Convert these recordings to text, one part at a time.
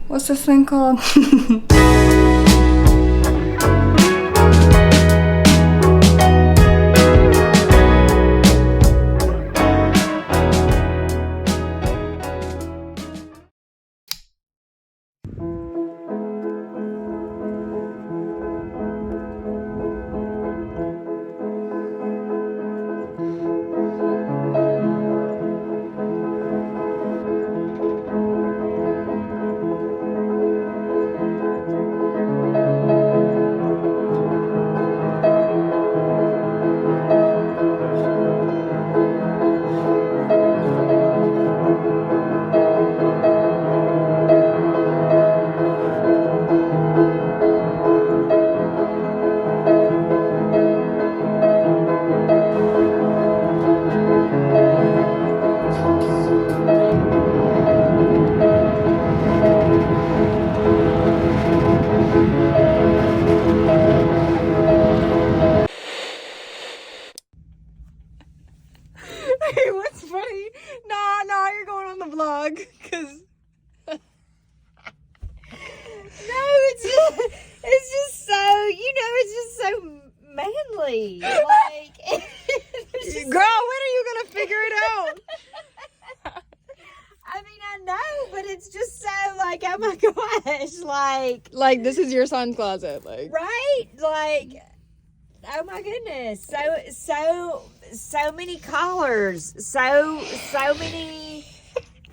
what's this thing called? Hey, what's funny? Nah, you're going on the vlog, cause no, it's just so, it's just so manly. Like, Girl, when are you gonna figure it out? I mean, I know, but it's just so like, oh my gosh, Like this is your son's closet, like. right? Like, oh my goodness, so many collars, so many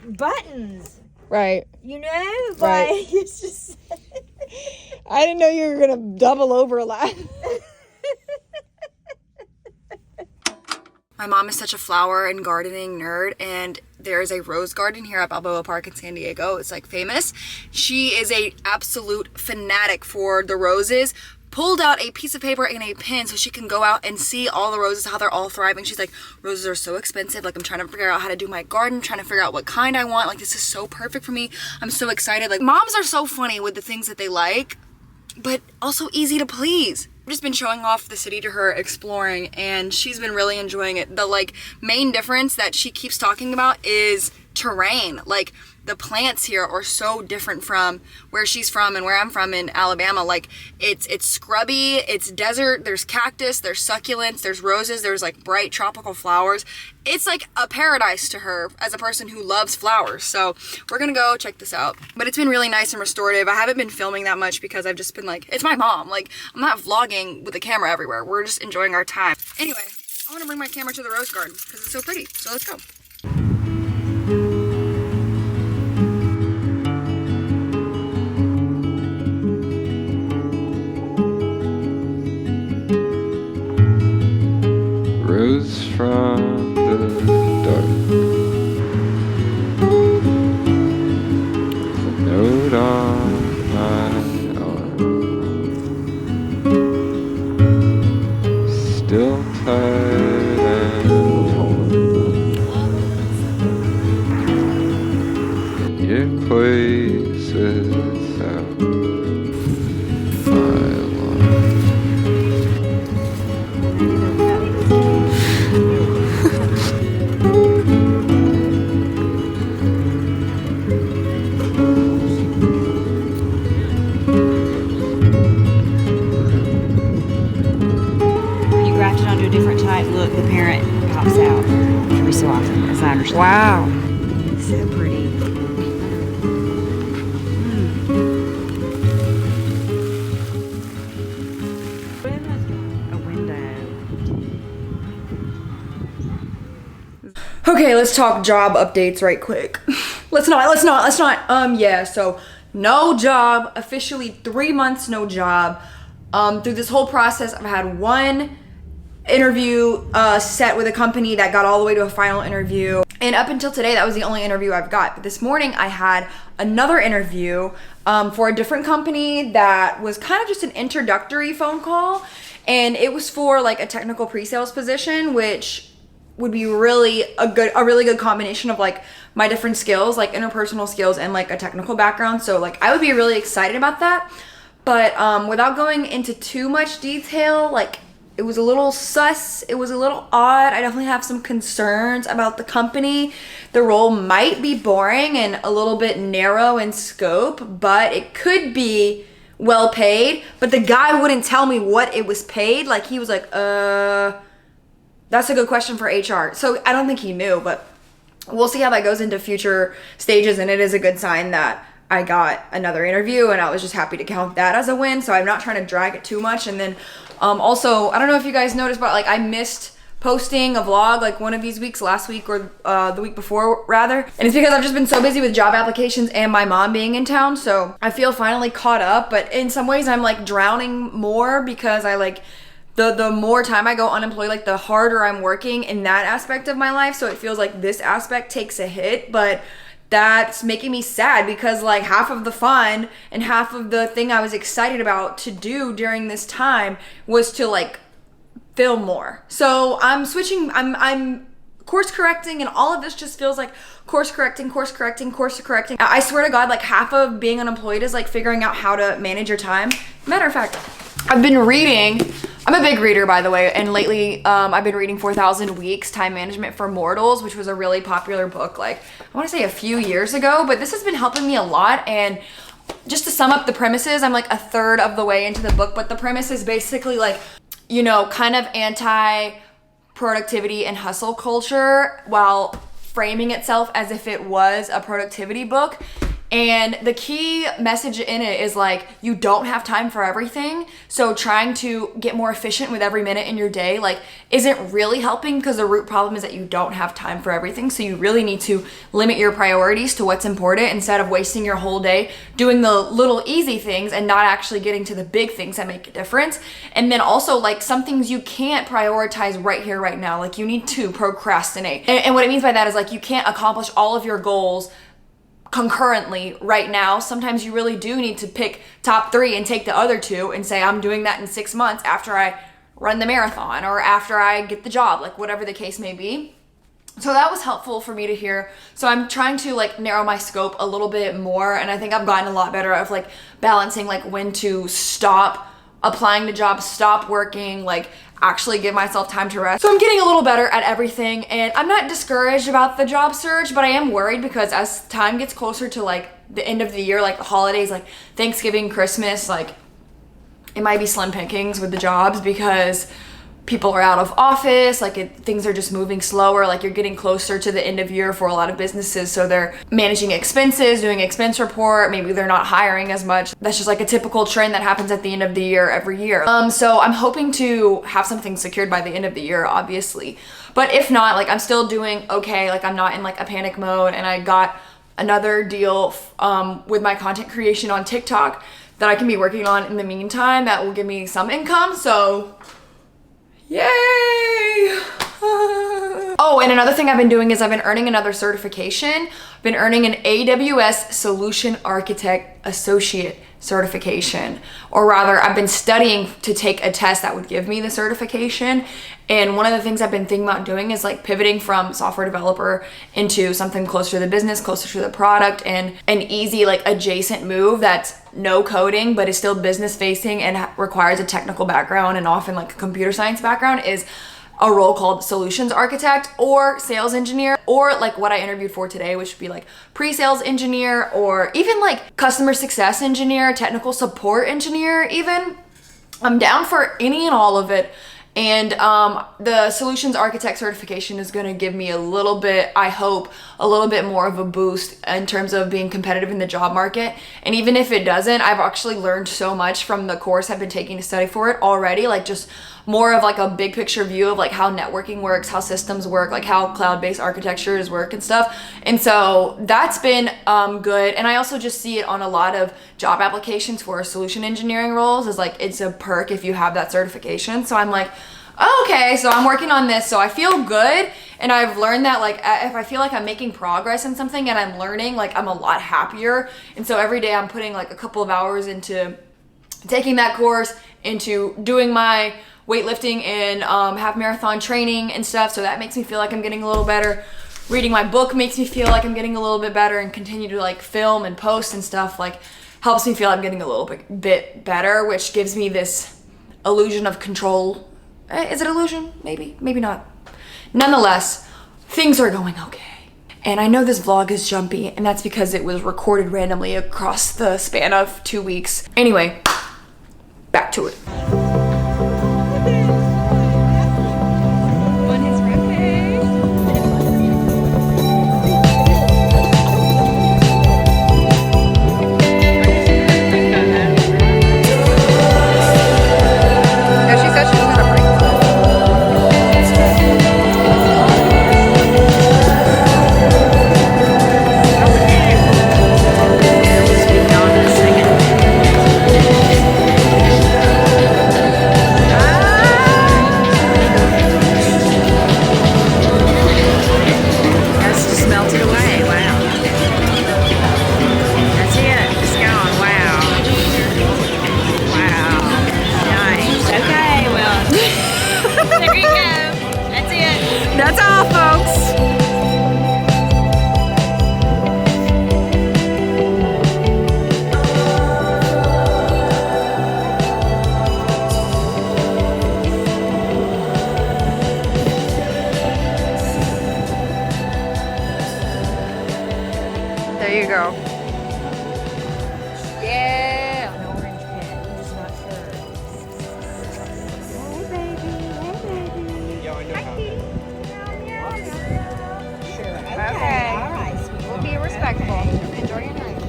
buttons. Right. Like, Right. it's just. I didn't know you were gonna double over a lot. My mom is such a flower and gardening nerd, and there is a rose garden here at Balboa Park in San Diego. It's like famous. She is a absolute fanatic for the roses. Pulled out a piece of paper and a pen so she can go out and see all the roses, how they're all thriving. She's like, roses are so expensive. Like, I'm trying to figure out how to do my garden, trying to figure out what kind I want. Like, this is so perfect for me. I'm so excited. Like, moms are so funny with the things that they like, but also easy to please. I've just been showing off the city to her, exploring, and she's been really enjoying it. The like main difference that she keeps talking about is terrain. Like, the plants here are so different from where she's from and where I'm from in Alabama. Like, it's scrubby, it's desert, there's cactus, there's succulents, there's roses, there's like bright tropical flowers. It's like a paradise to her as a person who loves flowers. So we're gonna go check this out. But it's been really nice and restorative. I haven't been filming that much because I've just been like, it's my mom. Like, I'm not vlogging with a camera everywhere. We're just enjoying our time. Anyway, I wanna bring my camera to the rose garden because it's so pretty. So let's go. Rose from the dark, with a note on my arm, still tight and torn. Your place without my alarm. Look, the parent pops out every so often, as I understand. Wow. So pretty. A window. Okay, let's talk job updates right quick. Let's not. Yeah, so no job, officially 3 months, no job. Through this whole process, I've had one interview set with a company that got all the way to a final interview, and up until today that was the only interview I've got. But this morning I had another interview for a different company that was kind of just an introductory phone call, and it was for like a technical pre-sales position, which would be really a really good combination of like my different skills, like interpersonal skills and like a technical background. So like I would be really excited about that. But without going into too much detail, like it was a little sus. It was a little odd. I definitely have some concerns about the company. The role might be boring and a little bit narrow in scope, but it could be well paid. But the guy wouldn't tell me what it was paid. Like, he was like, that's a good question for HR. So I don't think he knew, but we'll see how that goes into future stages. And it is a good sign that I got another interview, and I was just happy to count that as a win. So I'm not trying to drag it too much. And then also, I don't know if you guys noticed, but like, I missed posting a vlog like one of these weeks, last week or the week before rather. And it's because I've just been so busy with job applications and my mom being in town. So I feel finally caught up, but in some ways I'm like drowning more because I like, the more time I go unemployed, like the harder I'm working in that aspect of my life. So it feels like this aspect takes a hit, but that's making me sad because like half of the fun and half of the thing I was excited about to do during this time was to like film more. So I'm switching, I'm course correcting, and all of this just feels like course correcting. I swear to God, like half of being unemployed is like figuring out how to manage your time. Matter of fact, I've been reading, I'm a big reader by the way, and lately I've been reading 4,000 Weeks, Time Management for Mortals, which was a really popular book like, I want to say a few years ago, but this has been helping me a lot. And just to sum up the premises, I'm like a third of the way into the book, but the premise is basically like, you know, kind of anti-productivity and hustle culture while framing itself as if it was a productivity book. And the key message in it is like, you don't have time for everything. So trying to get more efficient with every minute in your day, like, isn't really helping, because the root problem is that you don't have time for everything. So you really need to limit your priorities to what's important instead of wasting your whole day doing the little easy things and not actually getting to the big things that make a difference. And then also like some things you can't prioritize right here, right now. Like you need to procrastinate. And what it means by that is like, you can't accomplish all of your goals concurrently right now. Sometimes you really do need to pick top 3 and take the other 2 and say, I'm doing that in 6 months after I run the marathon or after I get the job, like whatever the case may be. So that was helpful for me to hear. So I'm trying to like narrow my scope a little bit more, and I think I've gotten a lot better of like balancing like when to stop applying to jobs, stop working, like actually give myself time to rest. So I'm getting a little better at everything, and I'm not discouraged about the job search, but I am worried because as time gets closer to like the end of the year, like the holidays, like Thanksgiving, Christmas, like it might be slim pickings with the jobs because people are out of office, like things are just moving slower, like you're getting closer to the end of year for a lot of businesses, so they're managing expenses, doing expense report, maybe they're not hiring as much. That's just like a typical trend that happens at the end of the year every year. So I'm hoping to have something secured by the end of the year, obviously. But if not, like I'm still doing okay, like I'm not in like a panic mode, and I got another deal with my content creation on TikTok that I can be working on in the meantime that will give me some income, so yay! Oh, and another thing I've been doing is I've been earning another certification. I've been earning an AWS Solution Architect Associate certification, or rather I've been studying to take a test that would give me the certification. And one of the things I've been thinking about doing is like pivoting from software developer into something closer to the business, closer to the product, and an easy like adjacent move that's no coding but is still business facing and requires a technical background and often like a computer science background is a role called solutions architect or sales engineer, or like what I interviewed for today, which would be like pre-sales engineer, or even like customer success engineer, technical support engineer even. I'm down for any and all of it. And the solutions architect certification is going to give me a little bit, I hope, a little bit more of a boost in terms of being competitive in the job market. And even if it doesn't, I've actually learned so much from the course I've been taking to study for it already, like just more of like a big picture view of like how networking works, how systems work, like how cloud-based architectures work and stuff. And so that's been good. And I also just see it on a lot of job applications for solution engineering roles as like it's a perk if you have that certification. So I'm like, oh, okay, so I'm working on this, so I feel good. And I've learned that like if I feel like I'm making progress in something and I'm learning, like I'm a lot happier. And so every day I'm putting like a couple of hours into taking that course, into doing my weightlifting and half marathon training and stuff. So that makes me feel like I'm getting a little better. Reading my book makes me feel like I'm getting a little bit better, and continue to like film and post and stuff like helps me feel I'm getting a little bit better, which gives me this illusion of control Is it illusion? Maybe, maybe not. Nonetheless, things are going okay. And I know this vlog is jumpy, and that's because it was recorded randomly across the span of 2 weeks. Anyway, back to it. That's all, folks. There you go. Yeah. An orange pen. I'm just not sure. Hey, baby. Yo, I know how to. Okay. All right. Sweet. We'll be respectful. Enjoy your night.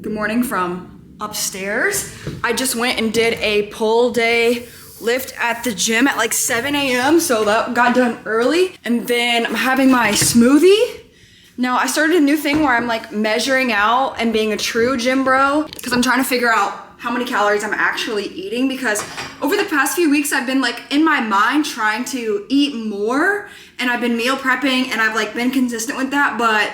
Good morning from upstairs. I just went and did a pull day lift at the gym at like 7 a.m. So that got done early. And then I'm having my smoothie. Now I started a new thing where I'm like measuring out and being a true gym bro because I'm trying to figure out how many calories I'm actually eating, because over the past few weeks I've been like in my mind trying to eat more, and I've been meal prepping and I've like been consistent with that, but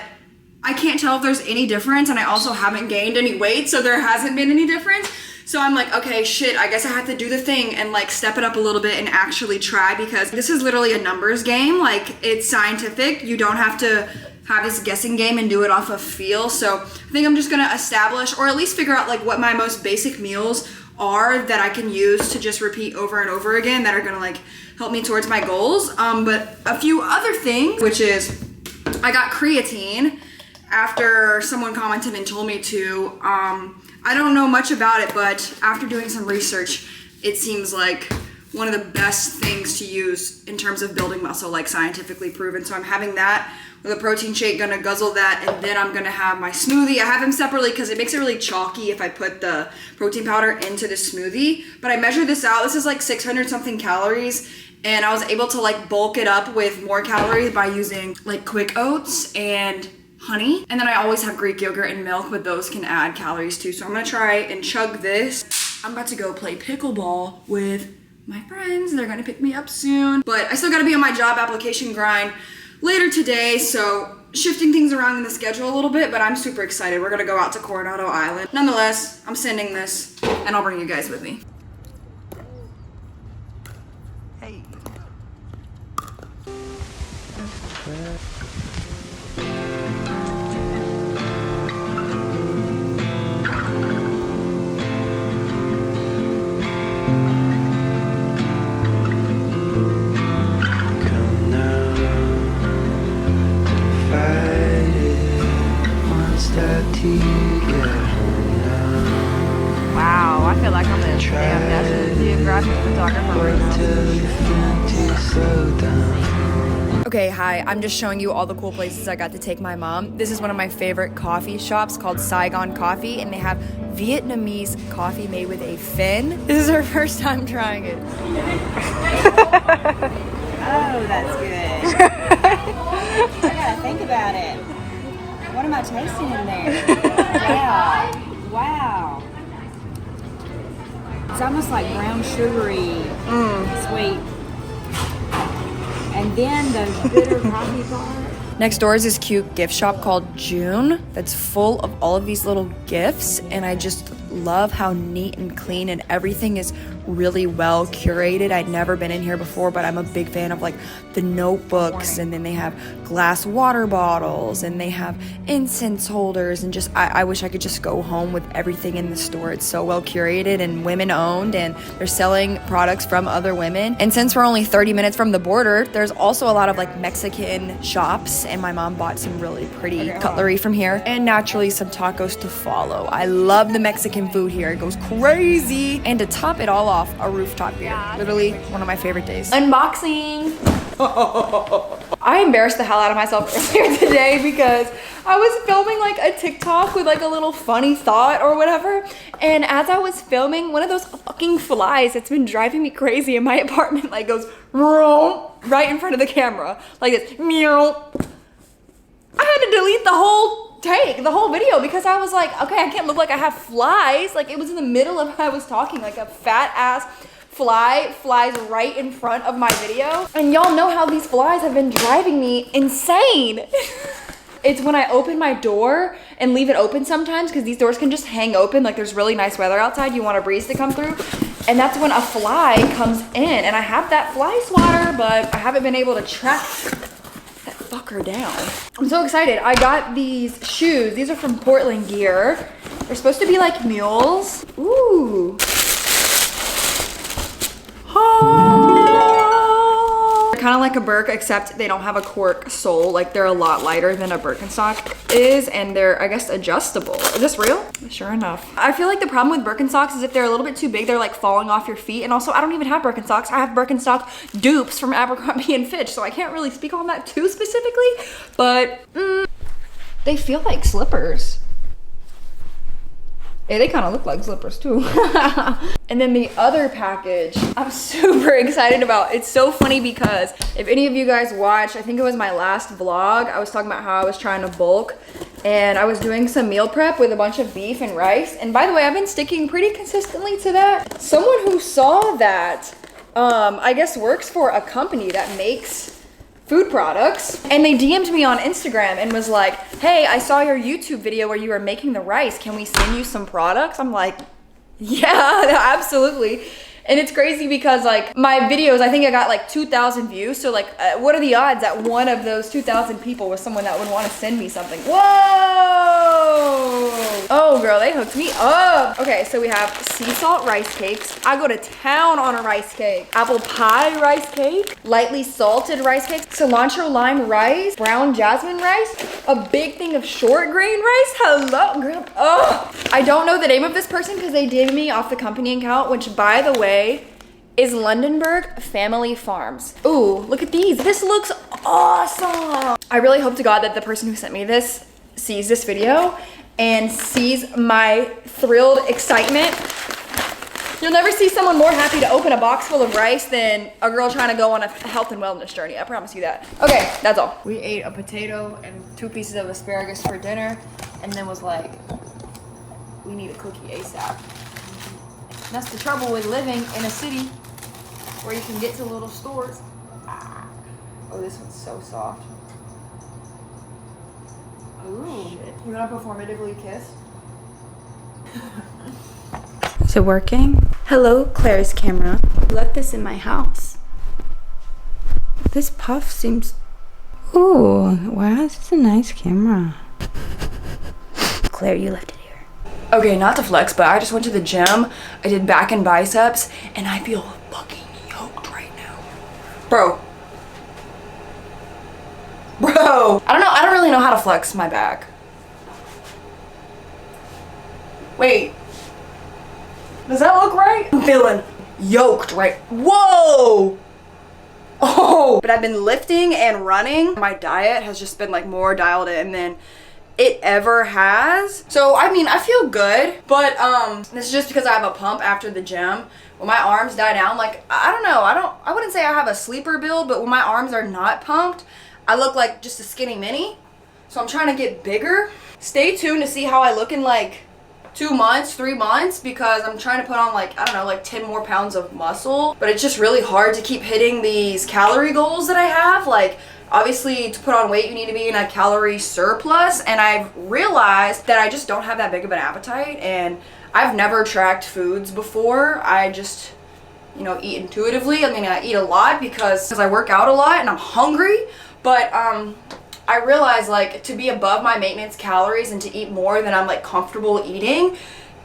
I can't tell if there's any difference, and I also haven't gained any weight, so there hasn't been any difference. So I'm like, okay, shit, I guess I have to do the thing and like step it up a little bit and actually try, because this is literally a numbers game. Like, it's scientific. You don't have to have this guessing game and do it off of feel. So I think I'm just gonna establish, or at least figure out like what my most basic meals are that I can use to just repeat over and over again that are gonna like help me towards my goals. But a few other things, which is I got creatine after someone commented and told me to. I don't know much about it, but after doing some research, it seems like one of the best things to use in terms of building muscle, like scientifically proven. So I'm having that with a protein shake, gonna guzzle that, and then I'm gonna have my smoothie. I have them separately because it makes it really chalky if I put the protein powder into the smoothie. But I measured this out. This is like 600 something calories, and I was able to like bulk it up with more calories by using like quick oats and honey. And then I always have Greek yogurt and milk, but those can add calories too. So I'm gonna try and chug this. I'm about to go play pickleball with my friends. They're gonna pick me up soon, but I still gotta be on my job application grind later today, so shifting things around in the schedule a little bit, but I'm super excited. We're gonna go out to Coronado Island. Nonetheless, I'm sending this, and I'll bring you guys with me. Hey. Wow, I feel like I'm a damn National Geographic photographer right now. Okay, hi, I'm just showing you all the cool places I got to take my mom. This is one of my favorite coffee shops called Saigon Coffee, and they have Vietnamese coffee made with a fin. This is her first time trying it. Oh, that's good. I gotta think about it. What am I tasting in there? Wow. Wow. It's almost like brown sugary, sweet. And then the bitter coffee part. Next door is this cute gift shop called June that's full of all of these little gifts, and I just love how neat and clean, and everything is really well curated. I'd never been in here before, but I'm a big fan of like the notebooks, and then they have glass water bottles, and they have incense holders, and just I wish I could just go home with everything in the store. It's so well curated and women owned, and they're selling products from other women. And since we're only 30 minutes from the border, there's also a lot of like Mexican shops, and my mom bought some really pretty cutlery from here, and naturally some tacos to follow. I love the Mexican food here. It goes crazy. And to top it all off, a rooftop beer. Literally one of my favorite days. Unboxing. I embarrassed the hell out of myself earlier today because I was filming like a TikTok with like a little funny thought or whatever, and as I was filming, one of those fucking flies that's been driving me crazy in my apartment like goes right in front of the camera like this. Meow. I had to delete the whole video because I was like, okay, I can't look like I have flies. Like, it was in the middle of how I was talking, like a fat ass fly flies right in front of my video. And y'all know how these flies have been driving me insane. It's when I open my door and leave it open sometimes, because these doors can just hang open. Like, there's really nice weather outside, you want a breeze to come through, and that's when a fly comes in. And I have that fly swatter, but I haven't been able to track that fucker down. I'm so excited. I got these shoes. These are from Portland Gear. They're supposed to be like mules. Ooh. They're kind of like a Birk, except they don't have a cork sole. Like, they're a lot lighter than a Birkenstock is, and they're, I guess, adjustable. Is this real? Sure enough. I feel like the problem with Birkenstocks is if they're a little bit too big, they're like falling off your feet. And also, I don't even have Birkenstocks. I have Birkenstock dupes from Abercrombie and Fitch, so I can't really speak on that too specifically, but they feel like slippers. Yeah, they kind of look like slippers too. And then the other package I'm super excited about. It's so funny because if any of you guys watched, I think it was my last vlog, I was talking about how I was trying to bulk, and I was doing some meal prep with a bunch of beef and rice. And by the way, I've been sticking pretty consistently to that. Someone who saw that, I guess works for a company that makes food products, and they DM'd me on Instagram and was like, hey, I saw your YouTube video where you were making the rice. Can we send you some products? I'm like, yeah, absolutely. And it's crazy because like my videos, I think I got like 2,000 views. So like, what are the odds that one of those 2,000 people was someone that would want to send me something? Whoa! Oh girl, they hooked me up. Okay, so we have sea salt rice cakes. I go to town on a rice cake. Apple pie rice cake, lightly salted rice cake, cilantro lime rice, brown jasmine rice, a big thing of short grain rice. Hello, girl. Oh, I don't know the name of this person because they DM'd me off the company account, which by the way, is Lundenburg Family Farms. Ooh, look at these. This looks awesome. I really hope to God that the person who sent me this sees this video and sees my thrilled excitement. You'll never see someone more happy to open a box full of rice than a girl trying to go on a health and wellness journey. I promise you that. Okay, that's all. We ate a potato and 2 pieces of asparagus for dinner, and then was like, we need a cookie ASAP. That's the trouble with living in a city where you can get to little stores. Oh, this one's so soft. Ooh, you wanna performatively kiss? Is it working? Hello, Claire's camera. I left this in my house. This puff seems... Ooh, wow, this is a nice camera. Claire, you left it here. Okay, not to flex, but I just went to the gym. I did back and biceps, and I feel fucking yoked right now. Bro. I don't really know how to flex my back. Wait. Does that look right? I'm feeling yoked right. Whoa! Oh! But I've been lifting and running. My diet has just been like more dialed in than it ever has. So I mean, I feel good, but this is just because I have a pump after the gym. When my arms die down, like I don't know, I wouldn't say I have a sleeper build, but when my arms are not pumped, I look like just a skinny mini. So I'm trying to get bigger. Stay tuned to see how I look in like 2 months, 3 months, because I'm trying to put on like, I don't know, like 10 more pounds of muscle. But it's just really hard to keep hitting these calorie goals that I have. Like, obviously, to put on weight, you need to be in a calorie surplus, and I've realized that I just don't have that big of an appetite, and I've never tracked foods before. I just you know, eat intuitively. I mean, I eat a lot because I work out a lot and I'm hungry, but I realize like to be above my maintenance calories and to eat more than I'm like comfortable eating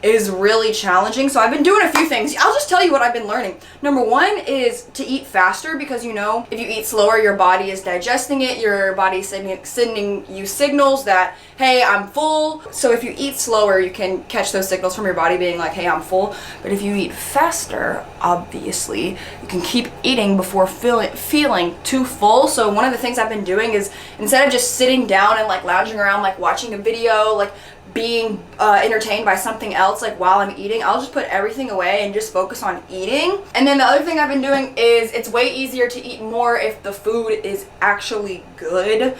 is really challenging. So I've been doing a few things. I'll just tell you what I've been learning. Number one is to eat faster, because you know, if you eat slower, your body is digesting it. Your body's sending you signals that, hey, I'm full. So if you eat slower, you can catch those signals from your body being like, hey, I'm full. But if you eat faster, obviously, you can keep eating before feeling too full. So one of the things I've been doing is, instead of just sitting down and like lounging around, like watching a video, like being entertained by something else like while I'm eating, I'll just put everything away and just focus on eating. And then the other thing I've been doing is, it's way easier to eat more if the food is actually good.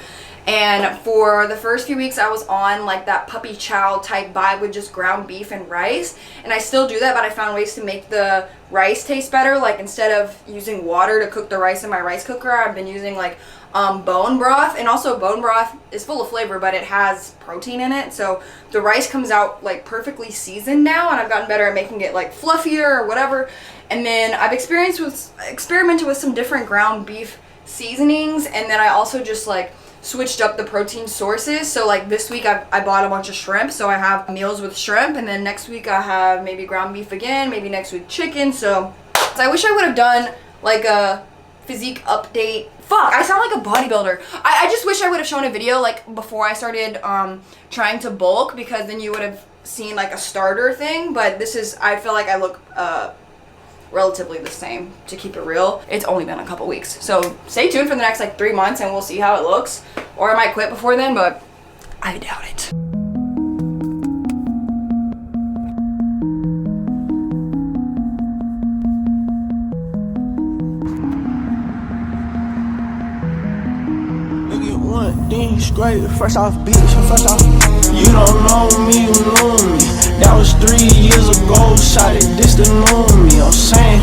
And for the first few weeks I was on like that puppy chow type vibe with just ground beef and rice, and I still do that, but I found ways to make the rice taste better. Like instead of using water to cook the rice in my rice cooker, I've been using like bone broth. And also bone broth is full of flavor, but it has protein in it, so the rice comes out like perfectly seasoned now, and I've gotten better at making it like fluffier or whatever. And then I've experimented with some different ground beef seasonings, and then I also just like switched up the protein sources. So like this week I bought a bunch of shrimp, so I have meals with shrimp, and then next week I have maybe ground beef again, maybe next week chicken. So I wish I would have done like a physique update. Fuck, I sound like a bodybuilder. I just wish I would have shown a video like before I started trying to bulk, because then you would have seen like a starter thing. But this is, I feel like I look relatively the same, to keep it real. It's only been a couple weeks, so stay tuned for the next like 3 months and we'll see how it looks. Or I might quit before then, but I doubt it. Then straight, fresh off beach, fresh off. You don't know me, you know me. That was 3 years ago, shot it, this the new me. I'm saying,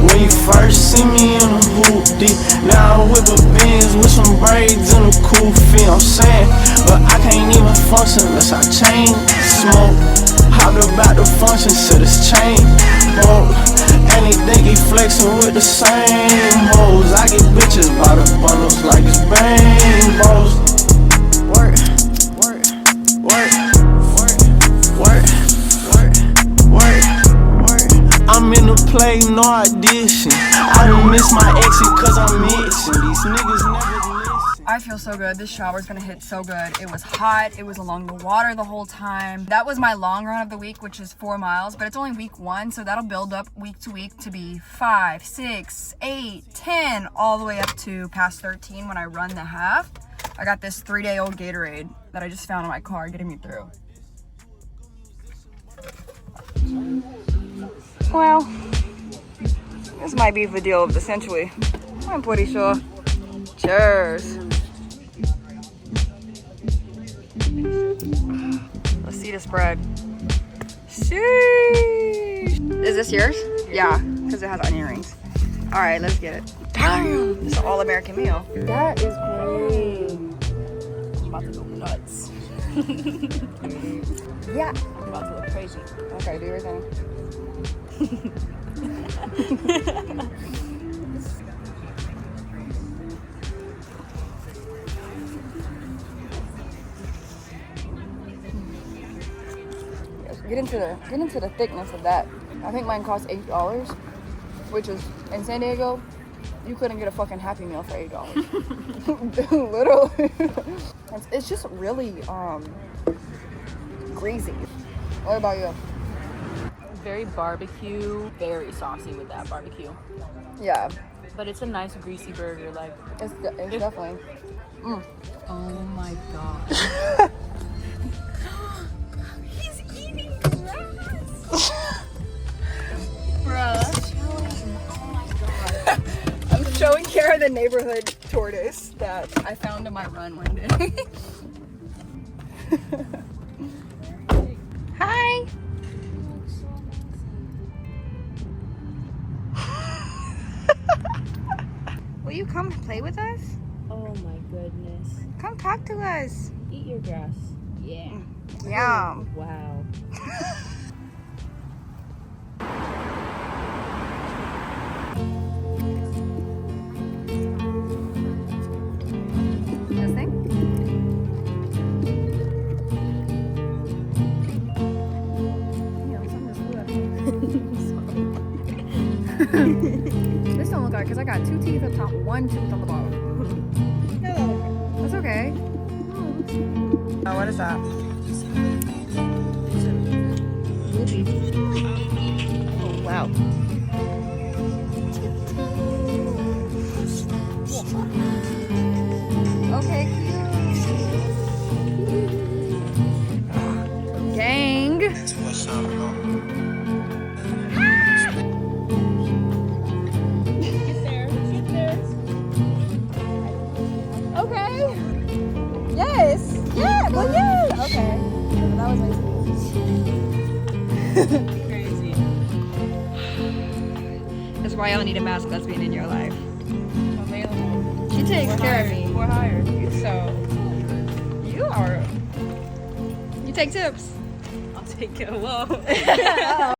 when you first see me in a hoopty, now I whip a Benz with some braids and a cool fit. I'm saying, but I can't even function unless I chain smoke. How about the function, so this chain broke. And they think he flexing with the same hoes. I get bitches by the bundles like it's bang bros. Work, work, work, work, work, work, work, work. I'm in the play, no audition. I done miss my exit cause I'm mixing. These niggas never listen. I feel so good. This shower's gonna hit so good. It was hot, it was along the water the whole time. That was my long run of the week, which is 4 miles, but it's only week 1, so that'll build up week to week to be 5, 6, 8, 10, all the way up to past 13 when I run the half. I got this 3-day-old Gatorade that I just found in my car, getting me through. Well, this might be the deal of the century. I'm pretty sure. Cheers. Let's see the spread. Sheesh. Is this yours? Yeah, because it has onion rings. All right, let's get it. Damn, this is an all-American meal. That is great. I'm about to go nuts. Yeah. I'm about to look crazy. Okay, do your thing. Get into the thickness of that. I think mine cost $8, which is, in San Diego, you couldn't get a fucking Happy Meal for $8. Literally. It's just really greasy. What about you? Very barbecue, very saucy with that barbecue. Yeah. But it's a nice greasy burger, like. It's definitely. Mm. Oh my god. He's eating grass. Bruh. Oh my god. I'm showing Kara the neighborhood tortoise that I found in my run one day. Hi. Will you come play with us? Oh my goodness. Come talk to us. Eat your grass. Yeah. Yum. Wow. This don't look like because I got 2 teeth up top, 1 tooth on the bottom. That's okay. Oh, what is that? Oh wow. Okay. Gang. Okay. Yes. Yeah. Well, yeah. Okay. That was nice. Crazy. That's why y'all need a mask lesbian in your life. Available. She takes care of me. We're hired. So, You are. You take tips. I'll take it. Whoa.